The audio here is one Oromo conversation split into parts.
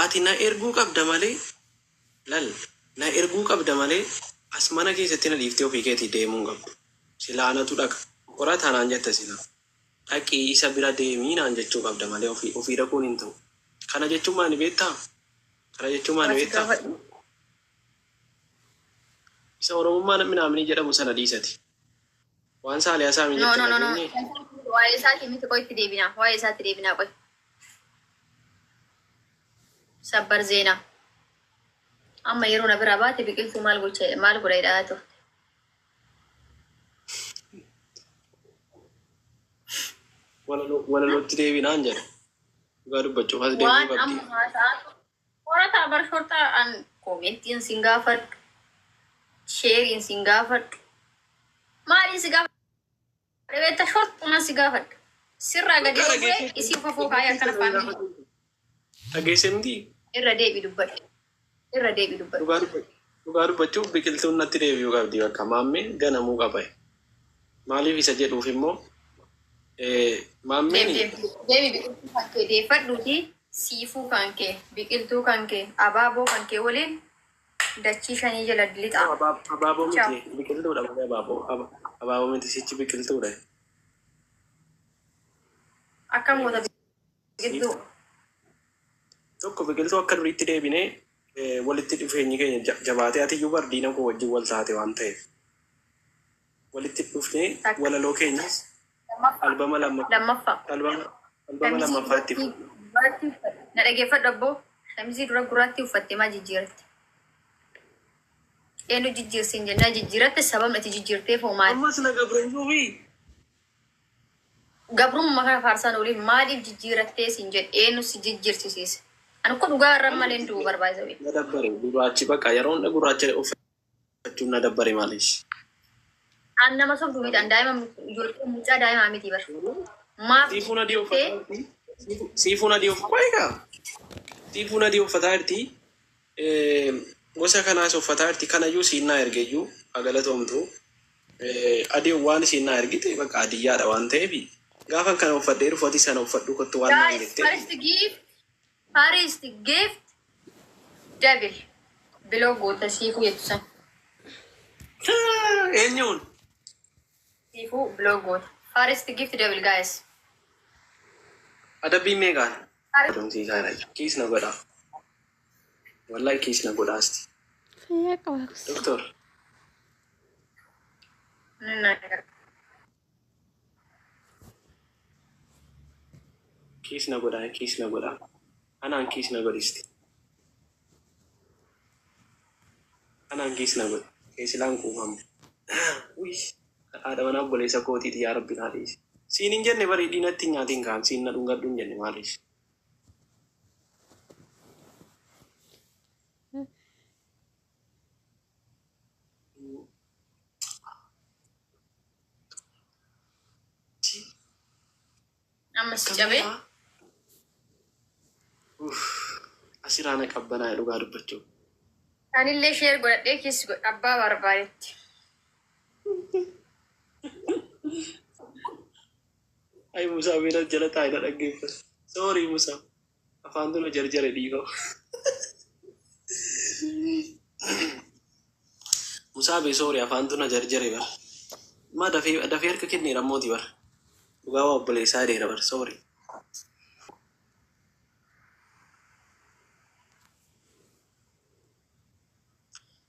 ati na erguu qabda malee lal na erguu qabda malee as mana keessatti na dhiiftee ofii keetii deemuu qabdu. Sila anatu dhaqa. Qorataa naan jetta sila. Dhaqii isa bira deemii naan jechuu qabda malee ofii dhaquun hin ta'u. Kana jechuun maali beektaa? Kana jechuun maali beektaa? Isa Oromummaa namni naamni jedhamu sana dhiisati. Waan Saaliyaa Saamii jette dhageenye. Waa'ee isaati miti qoy itti deebinaa. Waa'ee isaatti deebinaa qoy. Sabbar zeenaa. Amma yeroo na bira baate biqiltuu maal godha jedhaa turte. Walalootti deebinaan jedha. Dhugaa dubbachuuf as deebiin qabdi. Waan amma haasaa qorataa barshortaa an koomentiin sin gaafadhu. Sheeriin sin gaafadhu. Maaliin si gaafadhu? Dhabeetta shortuma si gaafadhu. Sirraa gadi dhufee isii fafoo kaayee akkana faamilii. Dhageesse miti? Irra deebi dubbadhu. Irra deebi dubbadhu. Dhugaa dubbachuuf biqiltuun natti deebi'uu qabdi bakka maammeen ganamuu qaba. Maaliif isa jedhuuf immoo maammeen deebi biqiltuu kan kee deeffadhuuti siifuu kan kee biqiltuu kan kee abaaboo kan kee waliin dachii shanii jala lixa. Abaaboo miti biqiltuudha malee abaaboo miti sichi biqiltuudha. Akka moota biqiltuu. Tokko biqiltuu akka duriitti deebinee walitti dhufeenyi keenya jabaatee ati iyyuu bardiina koo wajjin wal taate waan ta'eef walitti dhufnee walaloo keenyas albama lammaffaatti na dhageeffadhu abboo shamizii dura gurraatti uffattee maa jijjiirratti? Eenyu jijjiirsiin jennaa jijjiiratte sababni ati jijjiirteef hoo maali? Ammas na gabreessuufi. Gabrummaa kana faarsaan oliin maaliif jijjiirattee siin jedhe eenyu si jijjiirsisiise? Ani kun dhugaa irra malee du'uu barbaada. Na dabbare gurraachi bakka yeroo hunda gurraacha uffachuun na dabbare maaliif? An nama sobduu midhaan daa'ima ijoollee mucaa daa'imaa miti bara. Maaf siifuun adii uffataa egaa siifuun adii uffataa jirti gosa kanaas uffataa jirti kanayyuu siinnaa ergeyyuu agalatoomtu adii waan siinnaa ergite bakka adiyyaadha waan ta'eef gaafa kana uffadhee dhufati sana uffadhu kottu waan naan jettee. First gift devil below goota siifuu jechuusan. Eenyuun? Siifuu below goota. First gift devil guys. Adabbii meeqaan? Kiis na godhaa. Wallahi kiis na godhaasti. Doktor. Kiis na godhaa. Anaan kiis na godhisti. Anaan kiis na godhi. Keessilaan kuufamu. Haadha manaa obboleessa kootiiti yaa rabbi naa dhiisi. Siin hin jenne barii diinatti nyaatiin kaan siin na dhungadhu hin jenne maaliif? Ammas cabee? Asirraa qabbanaa dhugaa dubbachuu. Anillee sheer godhadhee kiis godha abbaa barbaadetti. Ay Musaa miira jala taa'ee na dhaggeeffata. Soorii Musaa. Afaan tuna jarjare dhiifama. Musaa bee soorii afaan tuna jarjare bara. Ma dafee harka kenneera mootii bara. Dhugaa waa obboleessaa deera bara soorii.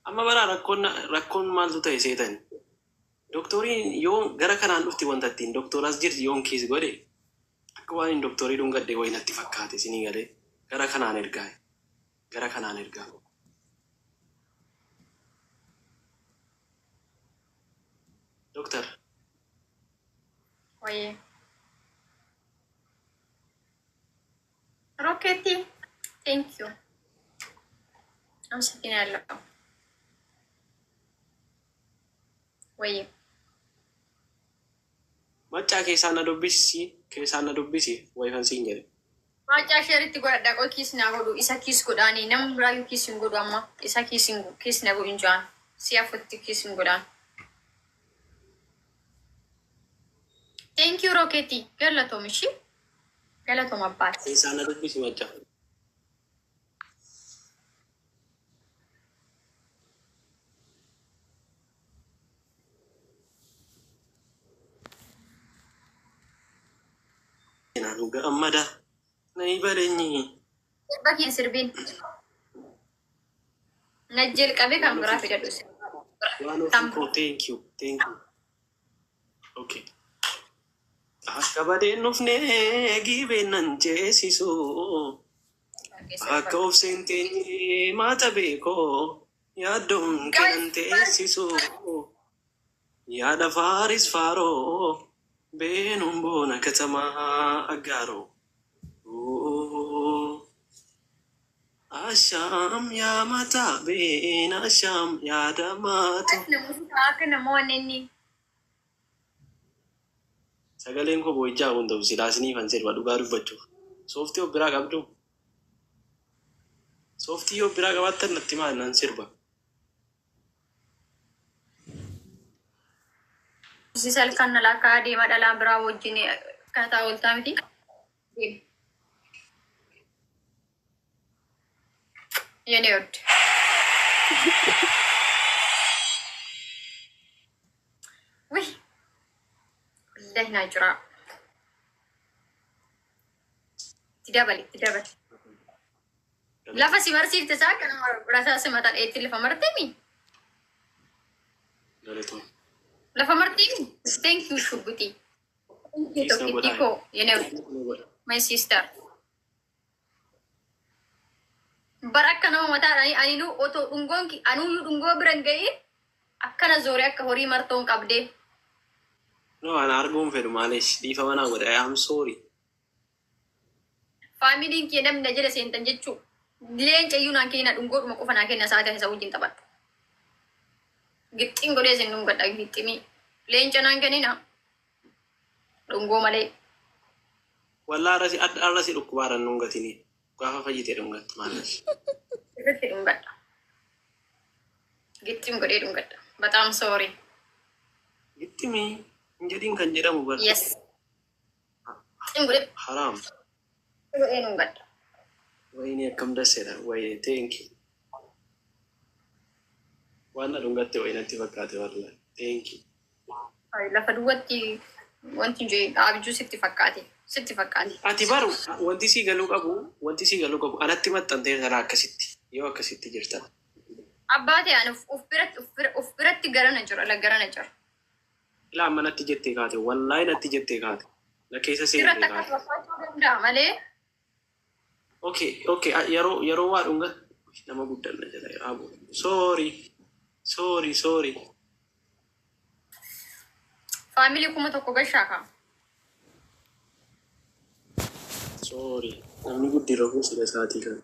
Amma bara rakkoon maaltu ta'e seetan? Doktoriin yoo gara kanaan dhufti wanta ittiin doktoraas jirti yoon kiis godhe akka waan hin doktorii dhungadhe wayi natti fakkaate isinii galee gara kanaan ergaa. Doktor. Oye. Roketti, thank you. I'm sitting alone. Oye. Machaa keessaan na dubbisi wayifan siin jedhe. Machaa sheeritti godhadha qoi kiis naa godhu isa kiis godhaanii nama biraayyuu kiis hin godhu amma isa kiis na godhu hin jaan si afutti kiis hin godhaan. Thank you Roketti. Galatoom ishii. Galatoom abbaati. Keessaan na dubbisi machaa. Bakki sirbiin. Najjel qabee kan biraa fidadhu. One of you. Thank you. Thank you. Okay. Akka badeen dhufnee giibeen nan ceesisu. Akka of seentee maata beekoo yaaddoon kenan teessisu. Yaada faaris faaroo beenuun boona katamaa aggaaroo. Asham yaa mataa been asham yaada maatu. Akka namoonni inni. Sagaleen koo boo'ichaa kun ta'u silaasnii kan jedhu dhugaa dubbachuuf. Sooftii of biraa qabdu. Sooftii of biraa qabaattan natti maal nan sirba. Sisal kan nalaakaa deema dhalaa biraa wajjin kataa ooltaa miti. Yeni ördü. Wih. Udah najra. Tidak balik. Lafa si marsif te sa kan rasa sematan etil lafa martemi. Lafa martemi. Thank you Shubuti. Tiko. Yeni ördü. My sister. Barakka nama mataadhaan aninu otoo dhungoon anuyyuu dhungoo biran ga'ee akkana zooree akka horii martoon qabdee. No, ana arguun fedhu maalish dhiifama naa godha. I am sorry. Faamiliin kee namni na jala seentan jechuu leenca iyyuu naan kenna dhungoodhuma qofa naa kenna sa'aatii isa wajjin taphadhu. Gixxiin godhee sin dhungadha gixximii. Leenca naan kennina dhungoo malee. Wallaa arrasi dhukkubaaran dhungatini. Gaafa fayyitee dhungatte maalish. Irratti dhungadha. Gixxiin godhee dhungadha. Bataam sorry. Gixximii jedhiin kan jedhamu bara. Yes. Gixxiin godhee. Haram. Godhee dhungadha. Wayini akkam dasseedha. Wayini thank you. Waan dhungatte wayinatti fakkaate wallaahi. Thank you. Lafa duwwatti wanti abjuu sitti fakkaate. Ati baru wanti sii galuu qabu anatti maxxantee sana akkasitti yoo akkasitti jirtan. Abbaate ani uf biratti garana jira. Ilaa amma natti jettee kaate wallaahi natti jettee kaate na keessa seentee kaate. Irratti akka danda'a malee. Okay yeroo waa dhungat nama guddaan na jala yaabu. Sorry. Faamilii kuma tokko gashaa kaa. Sorry. Namni guddira kun sila isaatii kan.